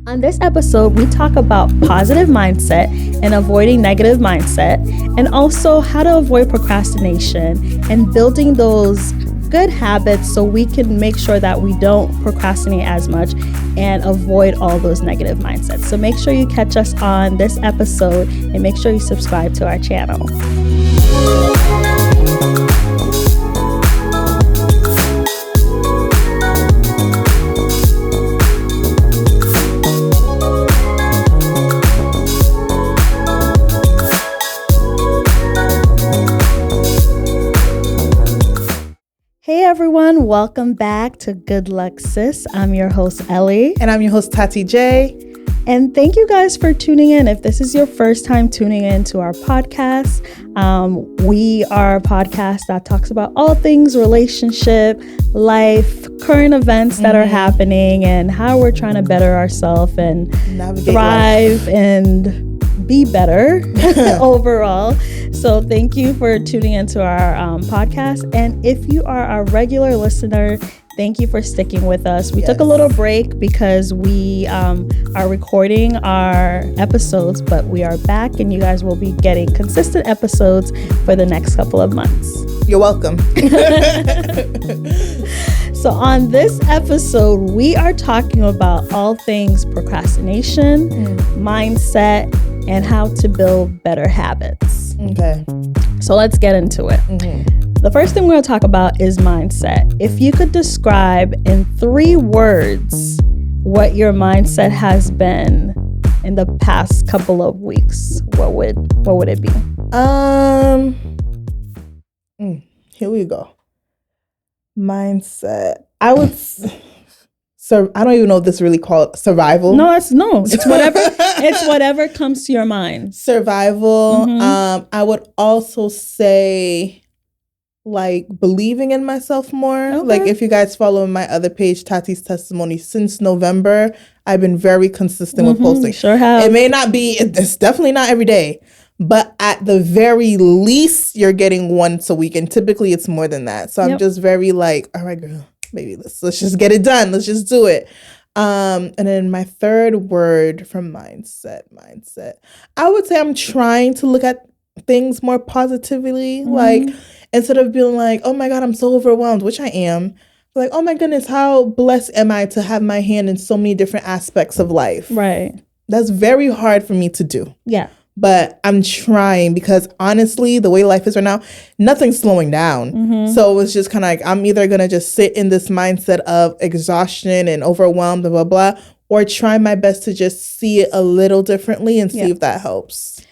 On this episode, we talk about positive mindset and avoiding negative mindset, and also how to avoid procrastination and building those good habits so we can make sure that we don't procrastinate as much and avoid all those negative mindsets. So make sure you catch us on this episode and make sure you subscribe to our channel. Hey everyone, welcome back to Good Luck Sis. I'm your host, Elly. And I'm your host, Thati J. And thank you guys for tuning in. If this is your first time tuning in to our podcast, we are a podcast that talks about all things relationship, life, current events that are happening, and how we're trying to better ourselves and Navigate thrive life. And be better overall. So thank you for tuning into our podcast. And if you are a regular listener, thank you for sticking with us. We took a little break because we are recording our episodes, but we are back and you guys will be getting consistent episodes for the next couple of months. You're welcome. So on this episode, we are talking about all things procrastination, mindset, and how to build better habits. Okay. So let's get into it. The first thing we're going to talk about is mindset. If you could describe in 3 words what your mindset has been in the past couple of weeks, what would it be? Here we go. Mindset. I would. So I don't even know if this is really called survival. No, it's whatever. It's whatever comes to your mind. Survival. I would also say, like, believing in myself more. Okay. Like, if you guys follow my other page, Tati's Testimony, since November, I've been very consistent with posting. Sure have. It may not be. It's definitely not every day. But at the very least, you're getting once a week. And typically it's more than that. So I'm just very like, all right, girl, maybe let's just get it done. Let's just do it. And then my third word from mindset. I would say I'm trying to look at things more positively. Like, instead of being like, oh my God, I'm so overwhelmed, which I am. Like, oh my goodness, how blessed am I to have my hand in so many different aspects of life. Right. That's very hard for me to do. Yeah. But I'm trying because honestly, the way life is right now, nothing's slowing down. So it's just kind of like, I'm either going to just sit in this mindset of exhaustion and overwhelmed and blah, blah, or try my best to just see it a little differently and see if that helps.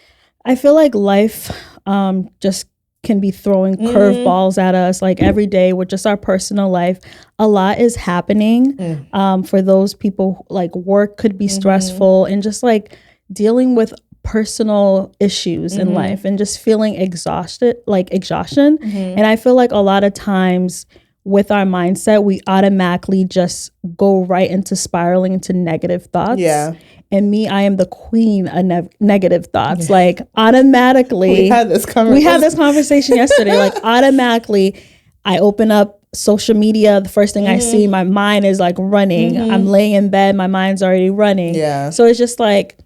I feel like life just can be throwing curveballs at us like every day with just our personal life. A lot is happening for those people. Like work could be stressful and just like dealing with personal issues in life and just feeling exhaustion. And I feel like a lot of times with our mindset, we automatically just go right into spiraling into negative thoughts. Yeah. And me, I am the queen of negative thoughts. Like automatically. We had this conversation yesterday. Like automatically, I open up social media. The first thing I see, my mind is like running. I'm laying in bed. My mind's already running. Yeah. So it's just like,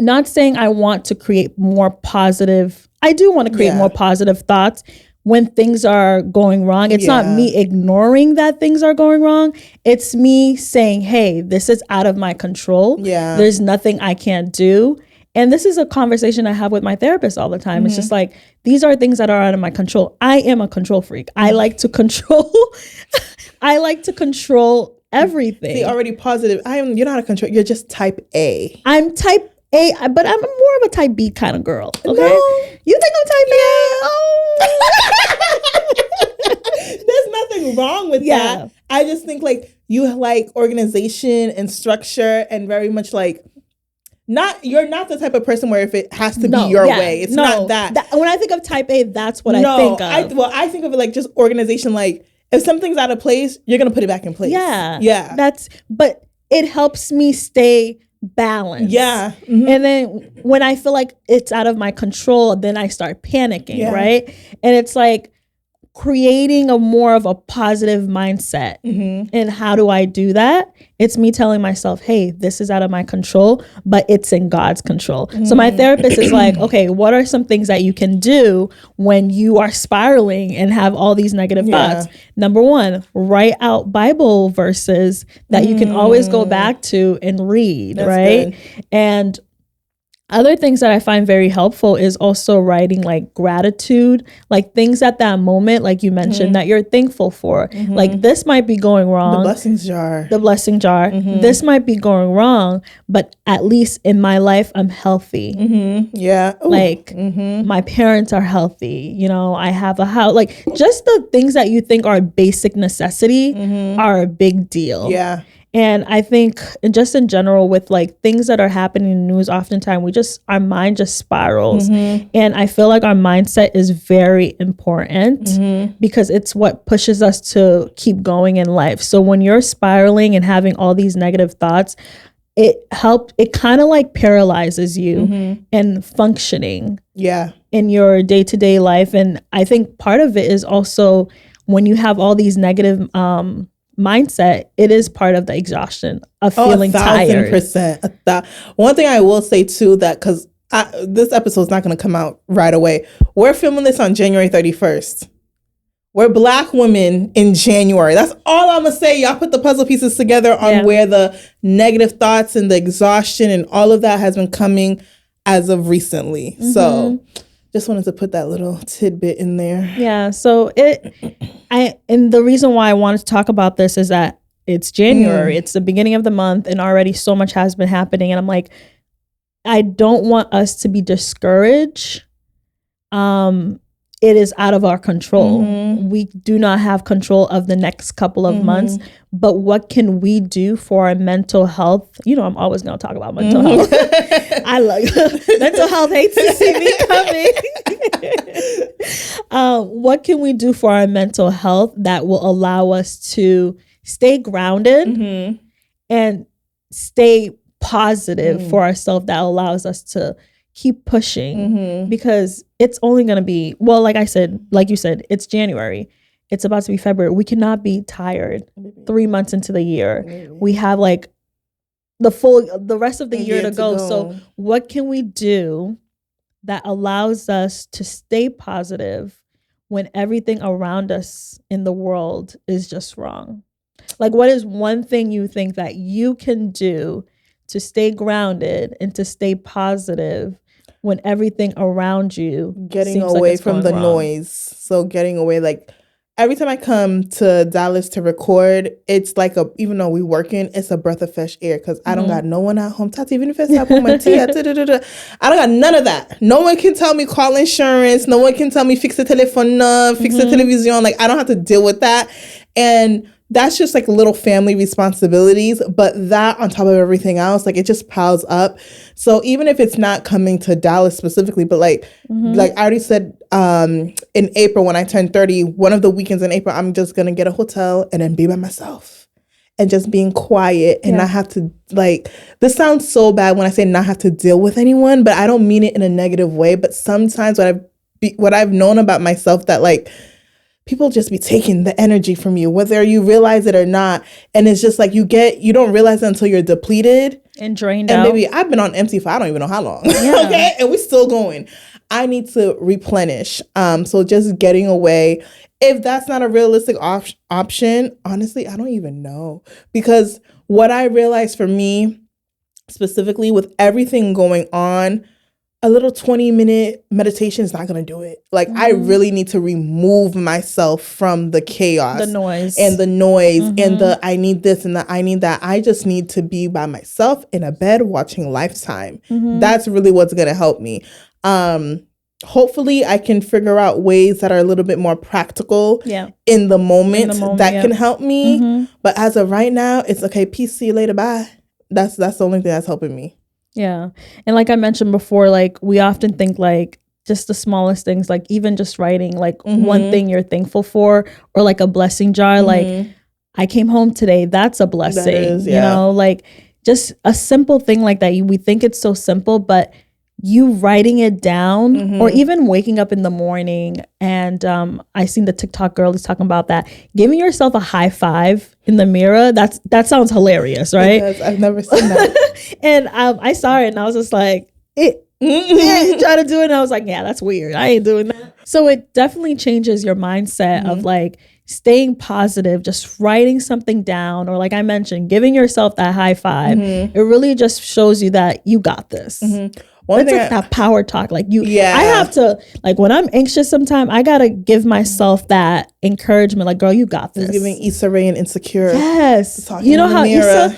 not saying I want to create more positive. I do want to create more positive thoughts when things are going wrong. It's not me ignoring that things are going wrong. It's me saying, hey, this is out of my control. Yeah. There's nothing I can't do. And this is a conversation I have with my therapist all the time. It's just like, these are things that are out of my control. I am a control freak. I like to control. I like to control everything. See, already positive. You're not a control. You're just type A. I'm type A, but I'm more of a type B kind of girl. Okay, No. You think I'm type A? Oh. There's nothing wrong with that. I just think like you like organization and structure and very much like you're not the type of person where if it has to be your way, it's not that. When I think of type A, that's what I think of. I think of it like just organization. Like if something's out of place, you're gonna put it back in place. Yeah. But it helps me stay balanced. Yeah. And then when I feel like it's out of my control, then I start panicking, right? And it's like creating a more of a positive mindset. And how do I do that? It's me telling myself, hey, this is out of my control, but it's in God's control. So my therapist is like, okay, what are some things that you can do when you are spiraling and have all these negative thoughts? Number one, write out Bible verses that you can always go back to and read, right? Good. And other things that I find very helpful is also writing like gratitude, like things at that moment, like you mentioned, that you're thankful for. Like this might be going wrong. The blessings jar. The blessing jar. This might be going wrong, but at least in my life, I'm healthy. Yeah. Ooh. Like my parents are healthy. You know, I have a house. Like just the things that you think are basic necessity are a big deal. Yeah. And I think just in general with like things that are happening in the news, oftentimes our mind just spirals. And I feel like our mindset is very important because it's what pushes us to keep going in life. So when you're spiraling and having all these negative thoughts, it kind of like paralyzes you in functioning in your day-to-day life. And I think part of it is also when you have all these negative mindset, it is part of the exhaustion of feeling tired. 1,000%. One thing I will say too, that because this episode's not going to come out right away. We're filming this on January 31st. We're Black women in January. That's all I'm going to say. Y'all put the puzzle pieces together on where the negative thoughts and the exhaustion and all of that has been coming as of recently. So just wanted to put that little tidbit in there. Yeah. So and the reason why I wanted to talk about this is that it's January. It's the beginning of the month and already so much has been happening. And I'm like, I don't want us to be discouraged. It is out of our control. We do not have control of the next couple of months, but what can we do for our mental health? You know, I'm always going to talk about mental health. I love mental health hates to see me coming. What can we do for our mental health that will allow us to stay grounded and stay positive for ourselves, that allows us to keep pushing because it's only going to be, well, like you said, it's January. It's about to be February. We cannot be tired 3 months into the year. We have like the rest of the year to go. So what can we do that allows us to stay positive when everything around us in the world is just wrong? Like, what is one thing you think that you can do to stay grounded and to stay positive when everything around you getting away from the noise? So getting away, like every time I come to Dallas to record, it's like even though we working, it's a breath of fresh air because I don't got no one at home. Thati, even if it's up on my tea, I don't got none of that. No one can tell me call insurance. No one can tell me fix the telephone, fix the television. Like I don't have to deal with that. And that's just like little family responsibilities, but that on top of everything else, like it just piles up. So even if it's not coming to Dallas specifically, but like I already said, in April when I turned 30, one of the weekends in April, I'm just gonna get a hotel and then be by myself and just being quiet and not have to, like, this sounds so bad when I say not have to deal with anyone, but I don't mean it in a negative way. But sometimes what I've known about myself, that like people just be taking the energy from you, whether you realize it or not. And it's just like you don't realize it until you're depleted and drained out. And maybe I've been on empty for I don't even know how long. Okay. And we're still going. I need to replenish. So just getting away. If that's not a realistic option, honestly, I don't even know. Because what I realized for me, specifically with everything going on, a little 20-minute meditation is not going to do it. Like, I really need to remove myself from the chaos. The noise. And the I need this and the I need that. I just need to be by myself in a bed watching Lifetime. That's really what's going to help me. Hopefully, I can figure out ways that are a little bit more practical in the moment that can help me. But as of right now, it's okay. Peace, see you later, bye. That's the only thing that's helping me. Yeah. And like I mentioned before, like we often think like just the smallest things, like even just writing like one thing you're thankful for, or like a blessing jar. Like I came home today. That's a blessing, you know, like just a simple thing like that. We think it's so simple, but you writing it down or even waking up in the morning. And I seen the TikTok girl is talking about that. Giving yourself a high five in the mirror. That sounds hilarious, right? Because I've never seen that. And I saw it and I was just like, try to do it. And I was like, yeah, that's weird. I ain't doing that. So it definitely changes your mindset of like staying positive, just writing something down, or like I mentioned, giving yourself that high five. It really just shows you that you got this. It's like that power talk. Like I have to, like when I'm anxious sometime, I gotta give myself that encouragement. Like, girl, you got this. Giving Issa Rae and Insecure. Yes. You know how Issa,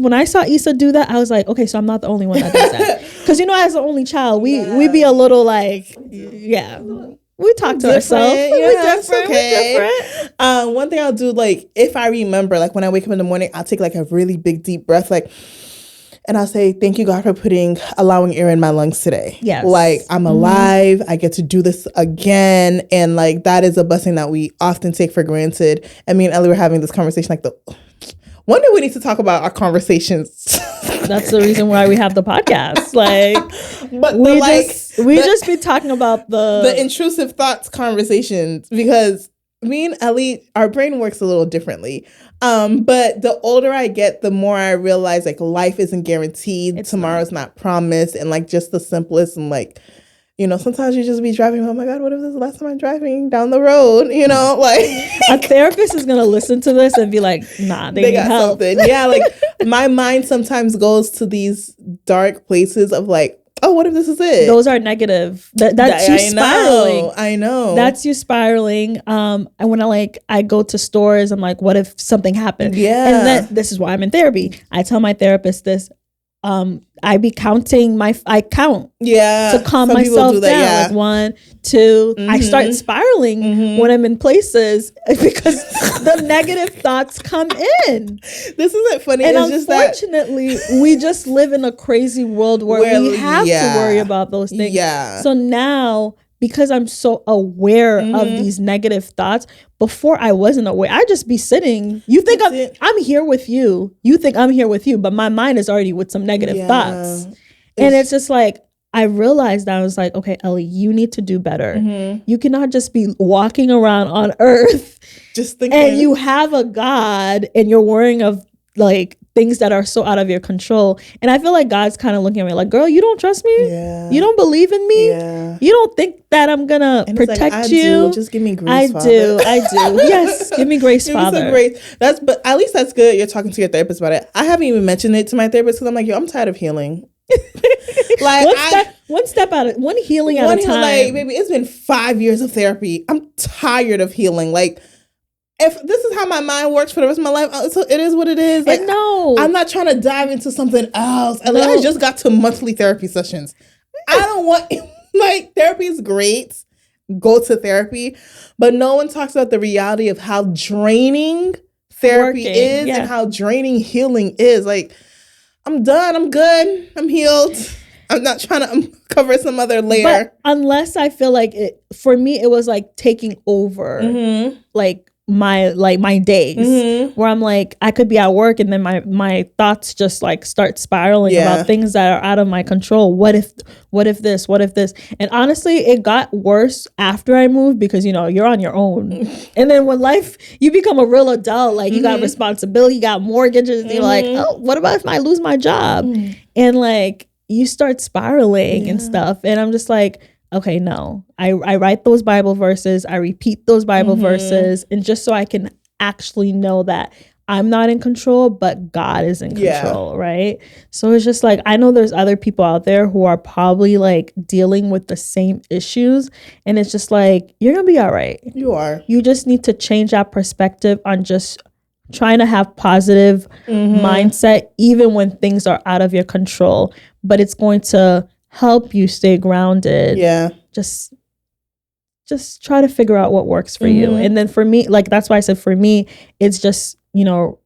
when I saw Issa do that, I was like, okay, so I'm not the only one that does that. Because as the only child, we be a little like, we talk to ourselves. We're different. One thing I'll do, like, if I remember, like when I wake up in the morning, I'll take like a really big deep breath, like, and I'll say, thank you, God, for allowing air in my lungs today. Yes. Like, I'm alive. I get to do this again. And like, that is a blessing that we often take for granted. And me and Elly were having this conversation, like one day we need to talk about our conversations. That's the reason why we have the podcast. Like, but we just be talking about the intrusive thoughts conversations, because me and Elly, our brain works a little differently. But the older I get, the more I realize like life isn't guaranteed. Tomorrow's not promised. And like just the simplest, and like, sometimes you just be driving. Oh my God, what if this is the last time I'm driving down the road? Like a therapist is gonna listen to this and be like, nah, they need got help. Something. Yeah, like my mind sometimes goes to these dark places of like, oh, what if this is it? Those are negative. That's you spiraling. I know. That's you spiraling. And when I go to stores, I'm like, what if something happened? Yeah. And then this is why I'm in therapy. I tell my therapist this. I be counting I count to calm myself down. Yeah. Like 1, 2. I start spiraling when I'm in places because the negative thoughts come in. This isn't funny. And unfortunately, we just live in a crazy world where we have to worry about those things. Yeah. So now, because I'm so aware of these negative thoughts, before I wasn't aware, I just be sitting. You think I'm here with you. You think I'm here with you, but my mind is already with some negative thoughts. And it's just like, I realized that I was like, okay, Elly, you need to do better. You cannot just be walking around on earth just thinking, and you have a God and you're worrying of like things that are so out of your control. And I feel like God's kind of looking at me like, girl, you don't trust me? Yeah. You don't believe in me? Yeah. You don't think that I'm going to protect you? Do. Just give me grace, I do. Yes, give me grace, Father. Grace. But at least that's good. You're talking to your therapist about it. I haven't even mentioned it to my therapist because I'm like, yo, I'm tired of healing. Like one healing at a time. Like, baby, it's been 5 years of therapy. I'm tired of healing. Like, if this is how my mind works for the rest of my life, so it is what it is. Like, no, I'm not trying to dive into something else. And I just got to monthly therapy sessions. I don't want, like, therapy is great. Go to therapy. But no one talks about the reality of how draining therapy is and how draining healing is. Like, I'm done. I'm good. I'm healed. I'm not trying to uncover some other layer. But unless I feel like for me, it was like taking over, like my days where I'm like, I could be at work and then my thoughts just like start spiraling about things that are out of my control. What if this? And honestly, it got worse after I moved because, you're on your own. And then when you become a real adult, like you got responsibility, you got mortgages, and you're like, oh, what about if I lose my job? And like, you start spiraling and stuff. And I'm just like, okay, no, I write those Bible verses. I repeat those Bible verses. And just so I can actually know that I'm not in control, but God is in control, right? So it's just like, I know there's other people out there who are probably like dealing with the same issues. And it's just like, you're going to be all right. You are. You just need to change that perspective on just trying to have positive mindset, even when things are out of your control. But it's going to help you stay grounded. Yeah. Just try to figure out what works for you. And then for me, like, that's why I said for me, it's just,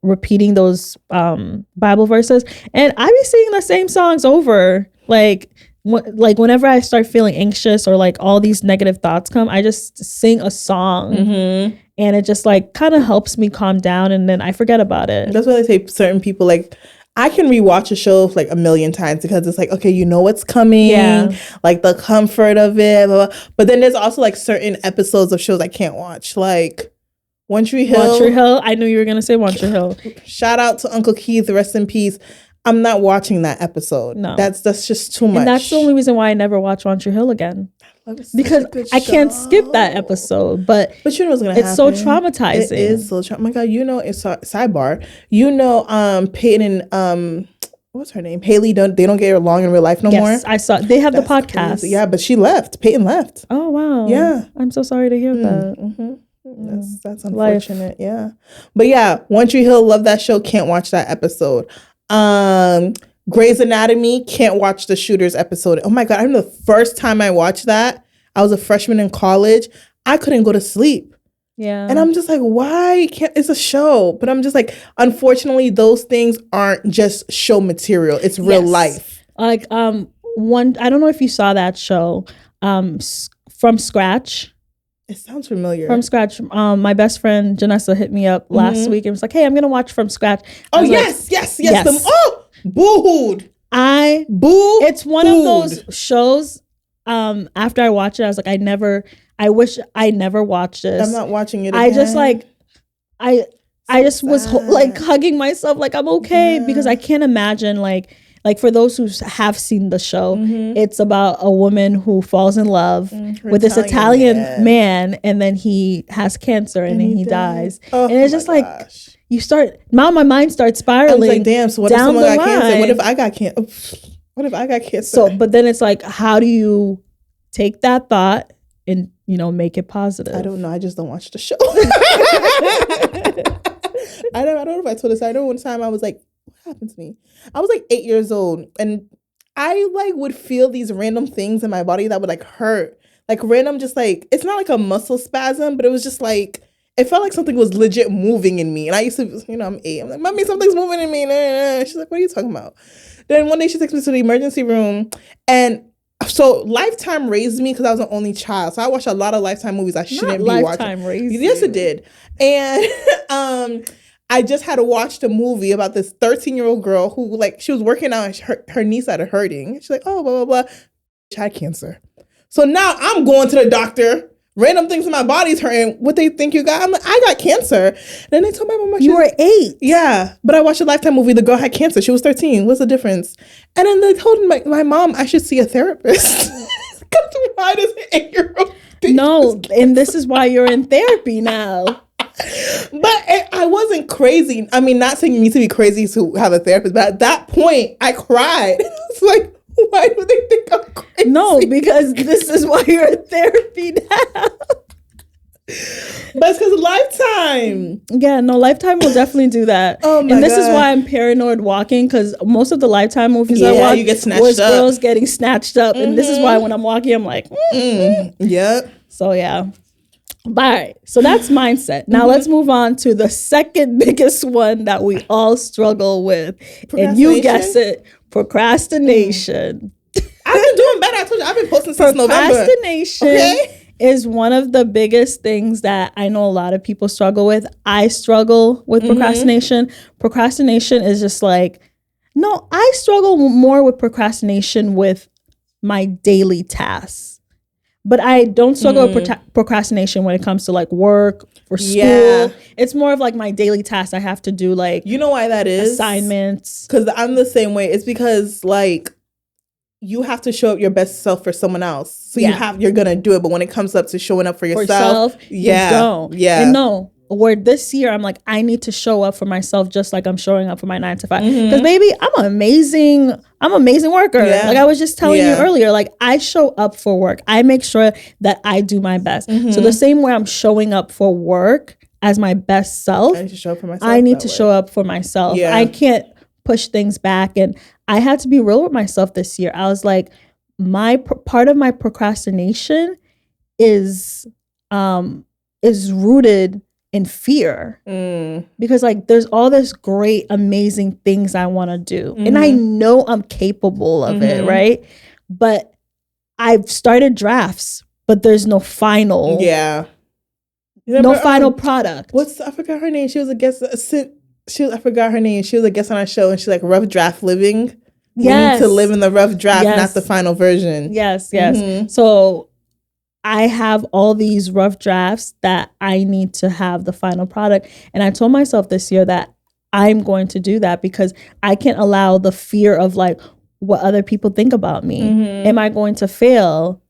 repeating those Bible verses. And I be singing the same songs over. Like whenever I start feeling anxious or like all these negative thoughts come, I just sing a song. And it just like kind of helps me calm down, and then I forget about it. That's why they say certain people, like, I can rewatch a show like a million times because it's like, okay, you know what's coming, like the comfort of it. Blah, blah. But then there's also like certain episodes of shows I can't watch, like One Tree Hill. One Tree Hill. I knew you were gonna say One Tree Hill. Shout out to Uncle Keith, rest in peace. I'm not watching that episode. No, that's just too much. And that's the only reason why I never watch One Tree Hill again. Because I can't skip that episode, but you know what's gonna happen. It's so traumatizing. It is so oh my God, you know, it's sidebar. You know, Peyton and what's her name? Haley. They don't get along in real life no more. Yes, I saw. They have the podcast. Crazy. Yeah, but she left. Peyton left. Oh wow. Yeah, I'm so sorry to hear that. Mm-hmm. That's unfortunate. Life. Yeah, but yeah, One Tree Hill. Love that show. Can't watch that episode. Grey's Anatomy, can't watch the Shooters episode. Oh my God, I remember the first time I watched that, I was a freshman in college. I couldn't go to sleep. Yeah. And I'm just like, why can't, it's a show. But I'm just like, unfortunately, those things aren't just show material. It's real life. Like, I don't know if you saw that show, From Scratch. It sounds familiar. From Scratch. My best friend, Janessa, hit me up last week and was like, hey, I'm going to watch From Scratch. Oh, yes. Booed. It's one of those shows. After I watched it, I was like, I wish I never watched this. I'm not watching it again. I just like, I just was like hugging myself like I'm okay because I can't imagine like for those who have seen the show, it's about a woman who falls in love with this Italian man and then he has cancer and then he dies. Oh, and it's just like, my mind starts spiraling. I was like, damn, so what if someone got cancer? What if I got cancer? What if I got cancer? So, but then it's like, how do you take that thought and, make it positive? I don't know. I just don't watch the show. I don't know if I told this. I know one time I was like, what happened to me? I was like 8 years old and I like would feel these random things in my body that would like hurt. Like random, just like, it's not like a muscle spasm, but it was just like, it felt like something was legit moving in me. And I used to, I'm 8. I'm like, Mommy, something's moving in me. She's like, what are you talking about? Then one day she takes me to the emergency room. And so Lifetime raised me because I was an only child. So I watched a lot of Lifetime movies I shouldn't be watching. Lifetime raised you. Yes, it did. And I just had to watch the movie about this 13-year-old girl who, like, she was working out and her knee started hurting. She's like, oh, blah, blah, blah. She had cancer. So now I'm going to the doctor. Random things in my body's hurting. What they think you got? I'm like, I got cancer. And then they told my mom, you were 8. Yeah, but I watched a Lifetime movie. The girl had cancer. She was 13. What's the difference? And then they told my mom I should see a therapist. Why does an 8-year-old? No, and this is why you're in therapy now. But I wasn't crazy. I mean, not saying you need to be crazy to have a therapist, but at that point, I cried. It's like, why do they think I'm crazy? No, because this is why you're in therapy now. But it's because of Lifetime. Yeah, no, Lifetime will definitely do that. Oh my And this God. is why I'm paranoid walking, because most of the Lifetime movies I watch you get snatched was up. girls getting snatched up. And this is why when I'm walking, I'm like, Yep. So yeah. All right. So that's mindset. Now let's move on to the second biggest one that we all struggle with. And you guess it, procrastination. I've been doing better. I told you, I've been posting since November. Procrastination is one of the biggest things that I know a lot of people struggle with. I struggle with procrastination. Procrastination is just like, no, I struggle more with procrastination with my daily tasks. But I don't struggle with procrastination when it comes to like work or school. Yeah. It's more of like my daily tasks I have to do, like, you know why that is? Assignments. Because I'm the same way. It's because like you have to show up your best self for someone else. So you're gonna do it. But when it comes up to showing up for yourself, you don't. Yeah. And no, where this year I'm like, I need to show up for myself just like I'm showing up for my 9 to 5. Because baby, I'm an amazing worker. Yeah. Like I was just telling you earlier, like I show up for work. I make sure that I do my best. So the same way I'm showing up for work as my best self, I need to show up for myself. I need to show up for myself. Yeah. I can't push things back. And I had to be real with myself this year. I was like, part of my procrastination is rooted in fear, because like there's all this great, amazing things I want to do, and I know I'm capable of it, right? But I've started drafts, but there's no final, final product. I forgot her name. She was a guest. I forgot her name. She was a guest on our show, and she's like, rough draft living. Yes. We need to live in the rough draft, not the final version. Yes. So I have all these rough drafts that I need to have the final product. And I told myself this year that I'm going to do that because I can't allow the fear of like what other people think about me. Am I going to fail?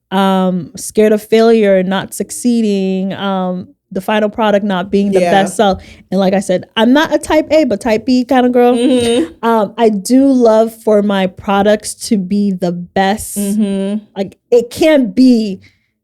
Scared of failure, not succeeding, the final product not being the best self. And like I said, I'm not a type A, but type B kind of girl. I do love for my products to be the best. Like it can't be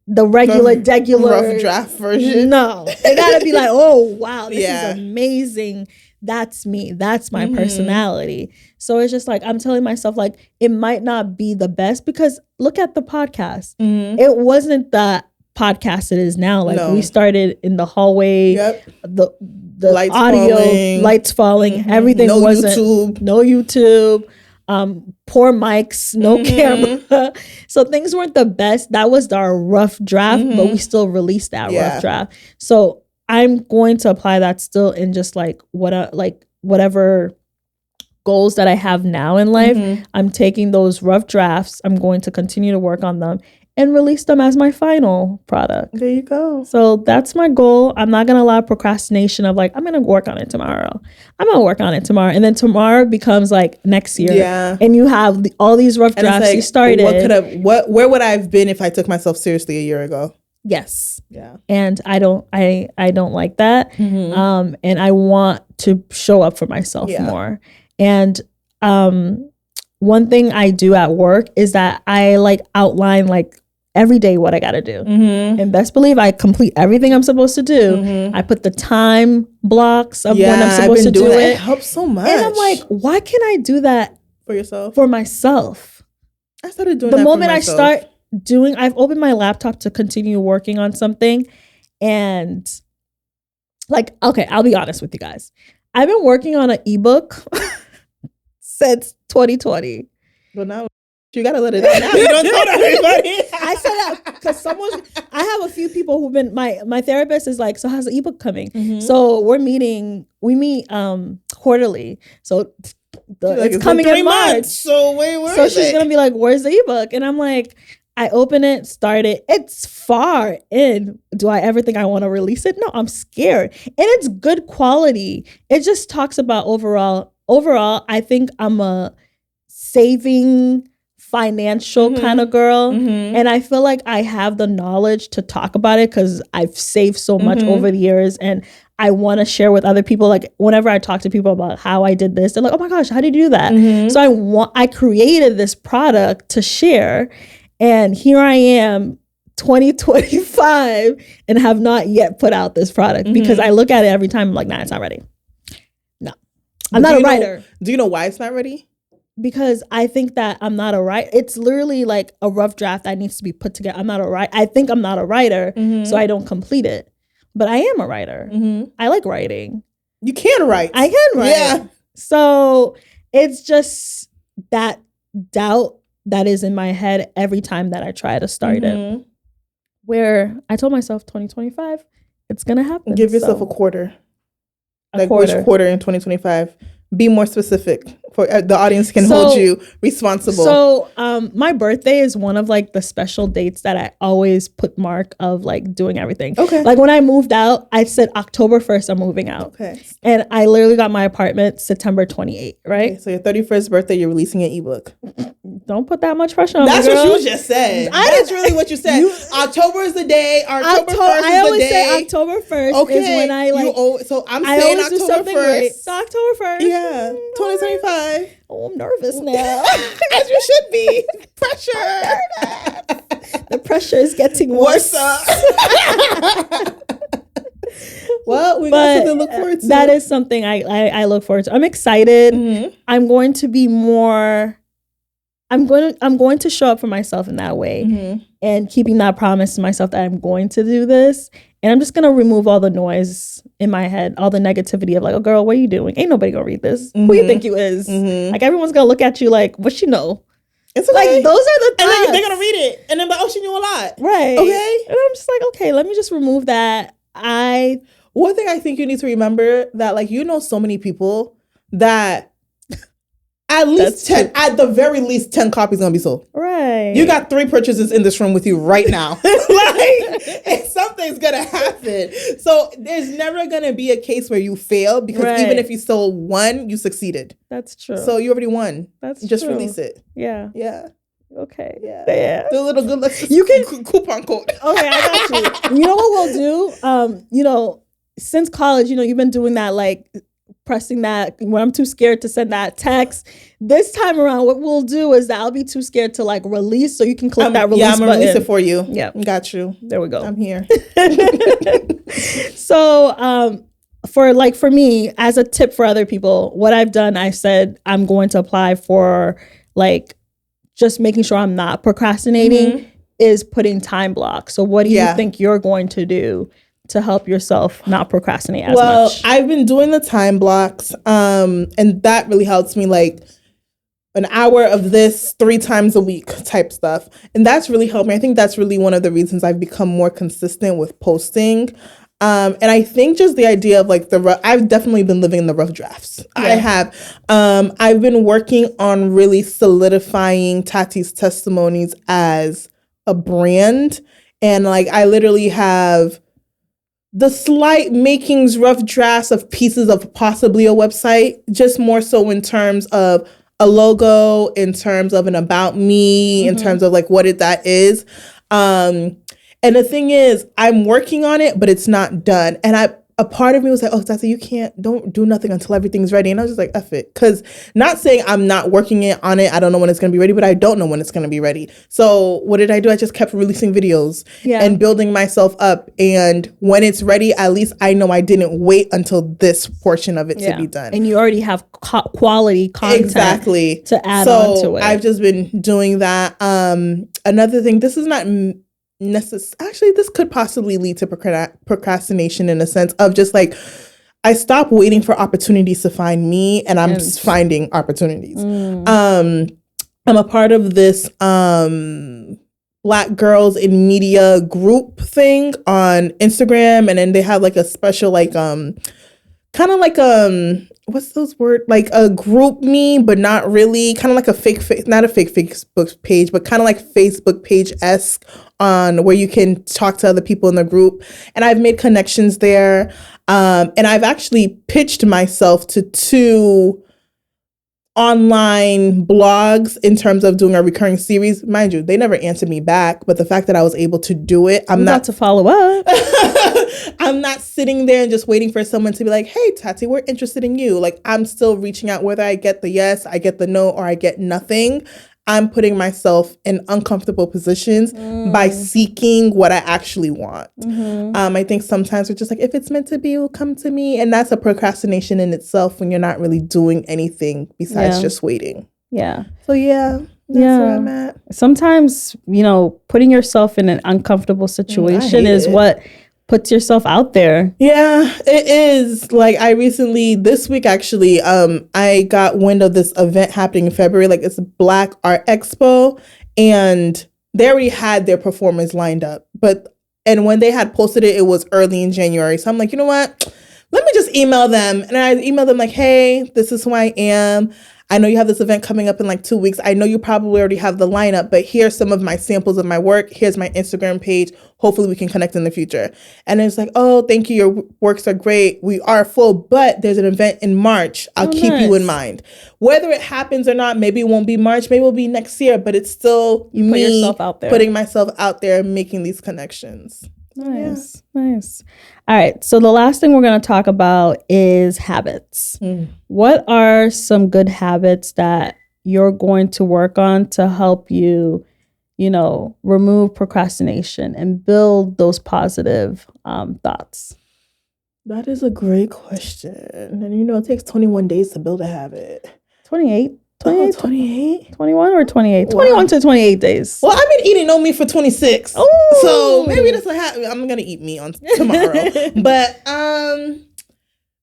the regular rough draft version. No, it gotta be like, oh wow, this is amazing. That's me. That's my personality. So it's just like, I'm telling myself like, it might not be the best because look at the podcast. It wasn't the podcast it is now. Like we started in the hallway, the lights audio, falling. Lights falling, everything no YouTube, poor mics, no camera. So things weren't the best. That was our rough draft, but we still released that rough draft. So I'm going to apply that still in just like whatever goals that I have now in life. I'm taking those rough drafts. I'm going to continue to work on them and release them as my final product. There you go. So that's my goal. I'm not going to allow procrastination of like, I'm going to work on it tomorrow. I'm going to work on it tomorrow. And then tomorrow becomes like next year. Yeah. And you have all these rough drafts like, you started. Where would I have been if I took myself seriously a year ago? Yes. Yeah. And I don't like that. And I want to show up for myself more. And one thing I do at work is that I like outline like every day what I got to do. And best believe I complete everything I'm supposed to do. I put the time blocks of when I'm supposed to do it. It helps so much. And I'm like, why can't I do that for yourself? For myself. I started doing that for myself. The moment I start I've opened my laptop to continue working on something, and like, okay, I'll be honest with you guys. I've been working on an ebook since 2020. Well, now you gotta let it out now. You don't tell everybody. I said that because I have a few people who've been, my therapist is like, so how's the ebook coming? So we meet quarterly. So it's coming in March. So where's so she's gonna be like, where's the ebook? And I'm like, I open it, start it. It's far in. Do I ever think I want to release it? No, I'm scared. And it's good quality. It just talks about overall, I think I'm a saving financial kind of girl. And I feel like I have the knowledge to talk about it because I've saved so much over the years. And I want to share with other people. Like whenever I talk to people about how I did this, they're like, oh my gosh, how did you do that? So I created this product to share. And here I am, 2025, and have not yet put out this product because I look at it every time. I'm like, nah, it's not ready. No, I'm not a writer. Do you know why it's not ready? Because I think that I'm not a writer. It's literally like a rough draft that needs to be put together. I'm not a writer. I think I'm not a writer, so I don't complete it. But I am a writer. I like writing. You can write. I can write. Yeah. So it's just that doubt that is in my head every time that I try to start it. Where I told myself 2025, it's going to happen. Give yourself a quarter. Which quarter in 2025? Be more specific for the audience can hold you responsible. So my birthday is one of like the special dates that I always put mark of like doing everything. Okay. Like when I moved out, I said October 1st, I'm moving out. Okay. And I literally got my apartment September 28th, right? Okay, so your 31st birthday, you're releasing an ebook. Don't put that much pressure on me, That's what you just said. That's really what you said. October is the day. October 1st is the day. I always say October 1st is when I like. So I'm saying October 1st. So October 1st. Yeah, 2025. Oh, I'm nervous now. As you should be. Pressure. The pressure is getting worse. Well, we got something to look forward to. That is something I look forward to. I'm excited. I'm going to be more. I'm going to show up for myself in that way and keeping that promise to myself that I'm going to do this. And I'm just going to remove all the noise in my head, all the negativity of like, oh, girl, what are you doing? Ain't nobody going to read this. Who you think you is? Like, everyone's going to look at you like, what she know? It's okay. Like, those are the thoughts. And they're going to read it. And then, but, oh, she knew a lot. Right. Okay. And I'm just like, okay, let me just remove that. One thing I think you need to remember that, like, so many people that at the very least 10 copies gonna be sold. Right. You got 3 purchases in this room with you right now. Like, something's gonna happen. So there's never gonna be a case where you fail, because even if you sold 1, you succeeded. That's true. So you already won. That's just true. Release it. Yeah. Yeah. Okay. Yeah. The little Good Luck Sis. You can coupon code. Okay, I got you. You know what we'll do? Since college, you've been doing that, like pressing that when I'm too scared to send that text. This time around, what we'll do is that I'll be too scared to like release, so you can click that release button. I'm gonna release it for you. Yeah, got you. There we go. I'm here. So, for me, as a tip for other people, what I've done, I said I'm going to apply for like just making sure I'm not procrastinating is putting time blocks. So what do you think you're going to do to help yourself not procrastinate as much? Well, I've been doing the time blocks, and that really helps me, like an hour of this 3 times a week type stuff. And that's really helped me. I think that's really one of the reasons I've become more consistent with posting. And I think just the idea of like I've definitely been living in the rough drafts. Yeah. I have. I've been working on really solidifying Thati's Testimonies as a brand. And like, I literally have the slight makings, rough drafts of pieces of possibly a website, just more so in terms of a logo, in terms of an about me, in terms of like what that is. And the thing is, I'm working on it, but it's not done. And a part of me was like, oh, Thati, don't do nothing until everything's ready. And I was just like, F it. Because not saying I'm not working on it, I don't know when it's going to be ready, but I don't know when it's going to be ready. So what did I do? I just kept releasing videos and building myself up. And when it's ready, at least I know I didn't wait until this portion of it to be done. And you already have quality content to add on to it. I've just been doing that. Another thing, this is not actually, this could possibly lead to procrastination in a sense of just like, I stopped waiting for opportunities to find me, and I'm finding opportunities. I'm a part of this Black Girls in Media group thing on Instagram, and then they have like a special like kind of like what's those words, like a group me, but not really, kind of like a not a fake Facebook page, but kind of like Facebook page-esque, on where you can talk to other people in the group. And I've made connections there, and I've actually pitched myself to 2 online blogs in terms of doing a recurring series. Mind you, they never answered me back, but the fact that I was able to do it, I'm not to follow up. I'm not sitting there and just waiting for someone to be like, hey, Thati, we're interested in you. Like, I'm still reaching out, whether I get the yes, I get the no, or I get nothing. I'm putting myself in uncomfortable positions by seeking what I actually want. I think sometimes we're just like, if it's meant to be, it will come to me. And that's a procrastination in itself, when you're not really doing anything besides just waiting. Yeah. So that's where I'm at. Sometimes, putting yourself in an uncomfortable situation is what puts yourself out there. Yeah, it is. Like, I recently, this week actually, I got wind of this event happening in February. Like, it's a Black Art Expo, and they already had their performers lined up. And when they had posted it, it was early in January. So I'm like, you know what? Let me just email them. And I emailed them like, hey, this is who I am. I know you have this event coming up in like 2 weeks. I know you probably already have the lineup, but here's some of my samples of my work. Here's my Instagram page. Hopefully we can connect in the future. And it's like, oh, thank you. Your works are great. We are full, but there's an event in March. I'll keep you in mind. Whether it happens or not, maybe it won't be March, maybe it'll be next year, but it's still put yourself out there. Putting myself out there and making these connections. Nice. All right. So the last thing we're going to talk about is habits. What are some good habits that you're going to work on to help you, remove procrastination and build those positive thoughts? That is a great question. And it takes 21 days to build a habit. 28. 28? 21 or 28? Wow. 21 to 28 days. Well, I've been eating no meat for 26. Ooh. So maybe that's what happened. I'm going to eat meat on tomorrow. But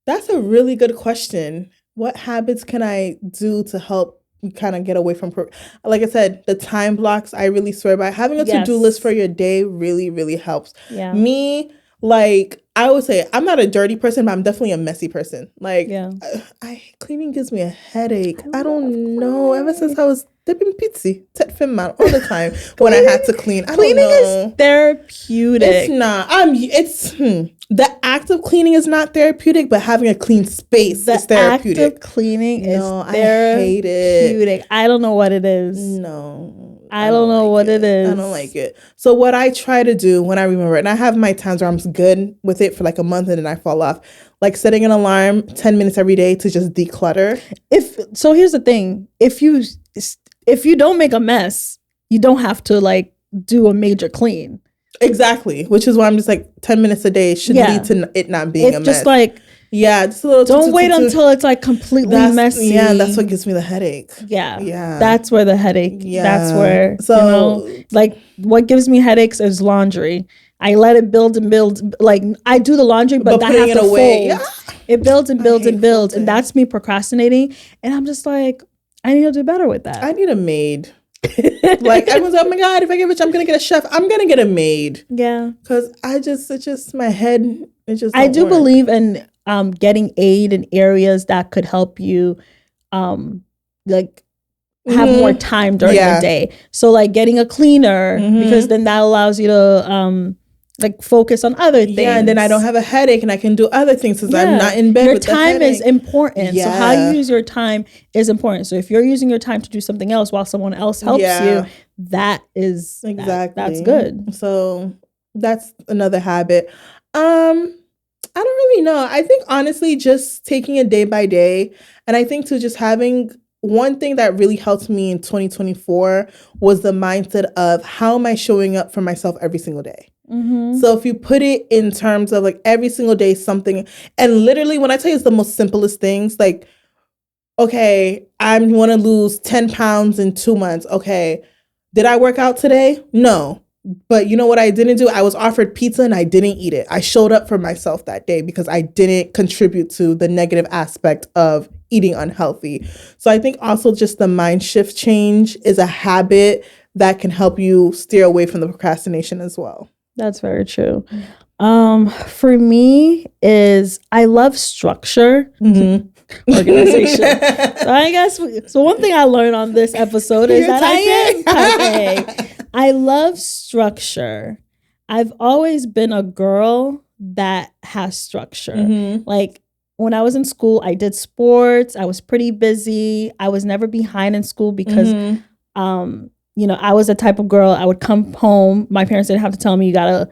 that's a really good question. What habits can I do to help kind of get away from, like I said, the time blocks, I really swear by. Having a to-do list for your day really, really helps. Yeah. Me, like, I would say I'm not a dirty person, but I'm definitely a messy person. Like, Yeah. Cleaning gives me a headache. I don't know. Ever since I was dipping pizza, man, all the time when I had to clean. Cleaning is therapeutic. It's not. The act of cleaning is not therapeutic, but having a clean space is therapeutic. The act of cleaning is therapeutic. I don't know what it is. No. I don't know what it is. I don't like it. So what I try to do when I remember, and I have my times where I'm good with it for like a month and then I fall off, like setting an alarm 10 minutes every day to just declutter. So here's the thing. If you don't make a mess, you don't have to like do a major clean. Exactly. Which is why I'm just like 10 minutes a day should lead to it not being a mess. Just like, just a little. Don't wait until it's like completely messy. Yeah, that's what gives me the headache. Yeah. That's where the headache. Yeah. That's where. So like what gives me headaches is laundry. I let it build and build. Like I do the laundry, but I have to fold. Yeah. It builds and builds and builds, and that's me procrastinating. And I'm just like, I need to do better with that. I need a maid. Like everyone's like, oh my God, if I get rich, I'm gonna get a chef. I'm gonna get a maid. Yeah. Because it's just my head. I do believe in getting aid in areas that could help you like have more time during the day. So like getting a cleaner, because then that allows you to like focus on other things. Yeah, and then I don't have a headache and I can do other things because I'm not in bed with the headache. Your time is important. Yeah. So how you use your time is important. So if you're using your time to do something else while someone else helps you, that is that's good. So that's another habit. I don't really know. I think honestly, just taking it day by day. And I think just having one thing that really helped me in 2024 was the mindset of how am I showing up for myself every single day? So if you put it in terms of like every single day something, and literally when I tell you it's the most simplest things, like, okay, I want to lose 10 pounds in 2 months. Okay, did I work out today? No. But you know what I didn't do? I was offered pizza and I didn't eat it. I showed up for myself that day because I didn't contribute to the negative aspect of eating unhealthy. So I think also just the mind shift change is a habit that can help you steer away from the procrastination as well. That's very true. For me is I love structure. Organization. So I guess one thing I learned on this episode is that I am type A. I love structure. I've always been a girl that has structure. Like when I was in school, I did sports. I was pretty busy. I was never behind in school because I was the type of girl, I would come home. My parents didn't have to tell me, you gotta,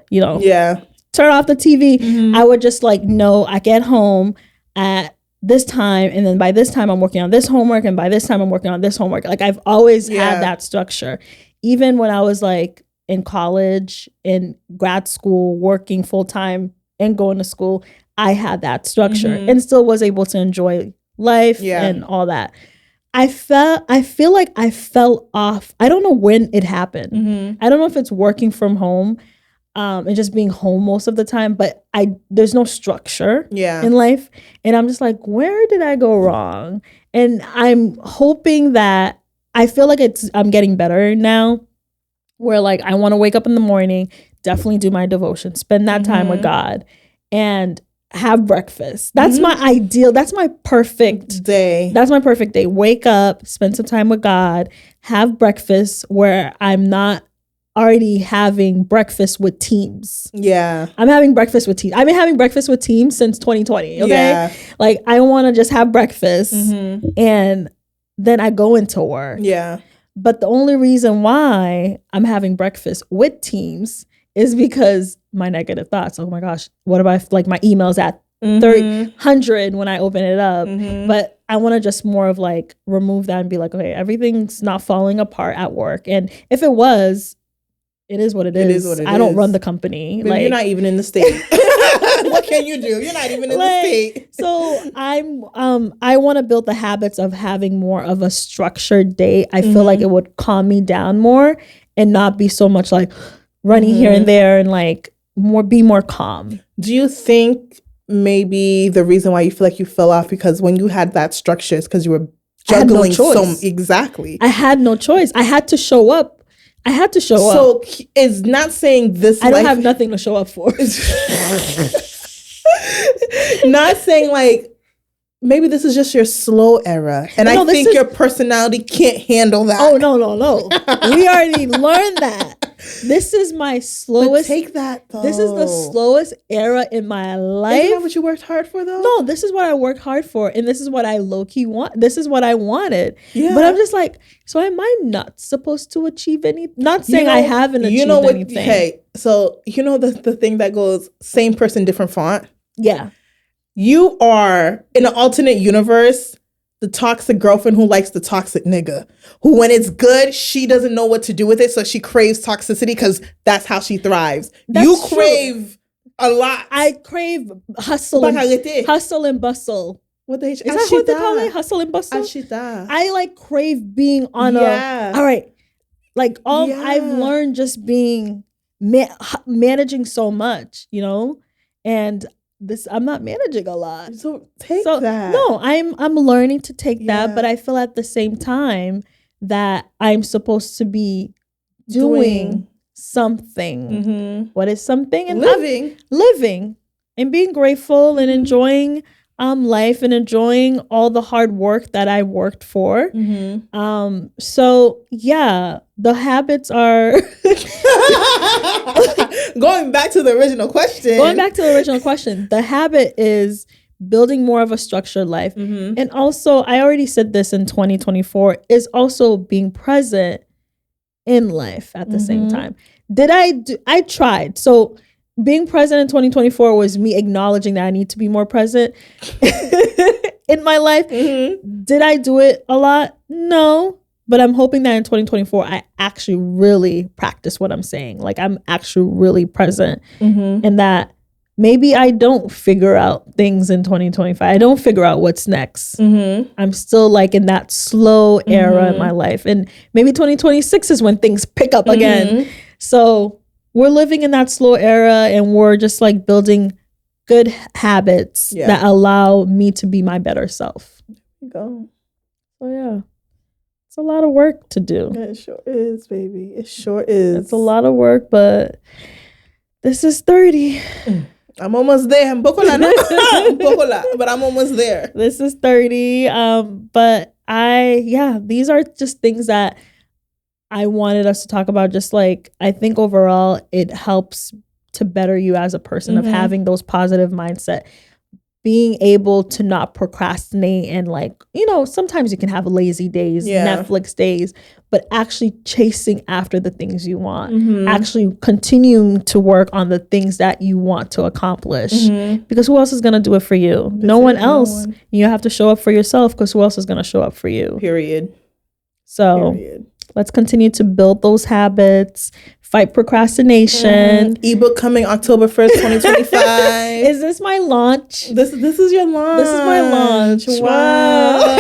turn off the TV. I would just I get home at this time, and then by this time I'm working on this homework, and by this time I'm working on this homework. Like I've always had that structure. Even when I was like in college, in grad school, working full time and going to school, I had that structure and still was able to enjoy life and all that. I feel like I fell off. I don't know when it happened. I don't know if it's working from home and just being home most of the time, but there's no structure in life. And I'm just like, where did I go wrong? And I'm hoping that I feel like I'm getting better now, where like I want to wake up in the morning, definitely do my devotion, spend that time with God, and have breakfast. That's my ideal. That's my perfect day. That's my perfect day. Wake up, spend some time with God, have breakfast where I'm not already having breakfast with teams. Yeah. I'm having breakfast with teams. I've been having breakfast with teams since 2020. Okay. Yeah. Like I want to just have breakfast and then I go into work. Yeah. But the only reason why I'm having breakfast with teams is because my negative thoughts. Oh my gosh, what if my email's at 100 when I open it up? But I want to just more of like remove that and be like, okay, everything's not falling apart at work. And if it was, it is what it is. It is what it is. I don't run the company. But you're not even in the state. What can you do? You're not even in the state. So I want to build the habits of having more of a structured day. I feel like it would calm me down more and not be so much like running here and there, and like be more calm. Do you think maybe the reason why you feel like you fell off because when you had that structure is because you were juggling exactly. I had no choice. I had to show up. up. So it's not saying this. I don't have nothing to show up for. Not saying like, maybe this is just your slow era. And I think your personality can't handle that. Oh, no. We already learned that. This is my slowest. But take that, though. This is the slowest era in my life. Isn't that what you worked hard for, though? No, this is what I worked hard for. And this is what I low-key want. This is what I wanted. Yeah. But I'm just like, so am I not supposed to achieve anything? Not saying I haven't achieved anything. Hey, so you know the thing that goes, same person, different font? Yeah. You are, in an alternate universe, the toxic girlfriend who likes the toxic nigga. Who, when it's good, she doesn't know what to do with it, so she craves toxicity because that's how she thrives. You crave a lot. I crave hustle and bustle. What the H? Is that what they call it? Hustle and bustle? Ashita. I like crave being on all right. Like I've learned just being managing so much, you know, and I'm not managing a lot. So take that. No, I'm learning to take that, but I feel at the same time that I'm supposed to be doing something. Mm-hmm. What is something? And living and being grateful and enjoying life and enjoying all the hard work that I worked for. Mm-hmm. So yeah, the habits are going back to the original question. The habit is building more of a structured life. Mm-hmm. And also, I already said this in 2024, is also being present in life at the same time. I tried. So being present in 2024 was me acknowledging that I need to be more present in my life. Mm-hmm. Did I do it a lot? No. But I'm hoping that in 2024, I actually really practice what I'm saying. Like I'm actually really present and that maybe I don't figure out things in 2025. I don't figure out what's next. Mm-hmm. I'm still like in that slow era in my life. And maybe 2026 is when things pick up again. So we're living in that slow era and we're just like building good habits that allow me to be my better self. There you go. So yeah, it's a lot of work to do. Yeah, it sure is, baby. It sure is. It's a lot of work, but this is 30. I'm almost there. But I'm almost there. This is 30. But these are just things that I wanted us to talk about. Just like, I think overall it helps to better you as a person of having those positive mindset, being able to not procrastinate and like, you know, sometimes you can have lazy days, Netflix days, but actually chasing after the things you want, actually continuing to work on the things that you want to accomplish because who else is going to do it for you? No one else. You have to show up for yourself because who else is going to show up for you? Period. So let's continue to build those habits, fight procrastination. Ebook coming October 1st, 2025. Is this my launch? This is your launch. This is my launch. Wow.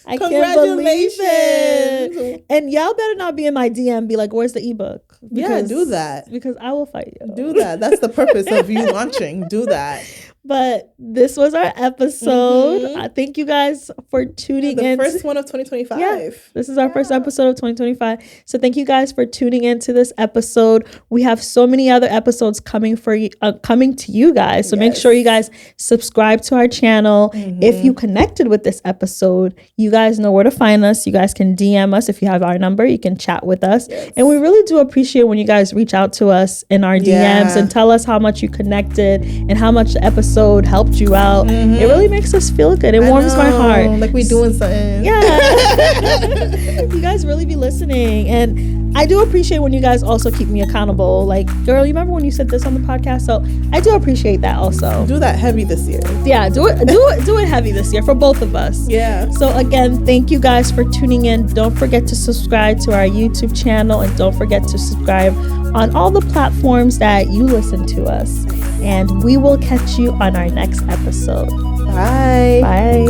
I can't believe it. And y'all better not be in my DM be like, where's the ebook? Do that. Because I will fight you. Do that. That's the purpose of you launching. Do that. But this was our episode. Thank you guys for tuning in. The first one of 2025. Yeah, this is our first episode of 2025. So thank you guys for tuning into this episode. We have so many other episodes coming for you, coming to you guys. So make sure you guys subscribe to our channel. If you connected with this episode, you guys know where to find us. You guys can DM us if you have our number. You can chat with us. And we really do appreciate when you guys reach out to us in our DMs and tell us how much you connected and how much the episode helped you out. It really makes us feel good. It warms my heart. Like we doing something. Yeah. You guys really be listening. And I do appreciate when you guys also keep me accountable. Like, girl, you remember when you said this on the podcast? So I do appreciate that also. Do that heavy this year. Yeah, do it heavy this year for both of us. Yeah. So again, thank you guys for tuning in. Don't forget to subscribe to our YouTube channel and don't forget to subscribe on all the platforms that you listen to us. And we will catch you on our next episode. Bye. Bye.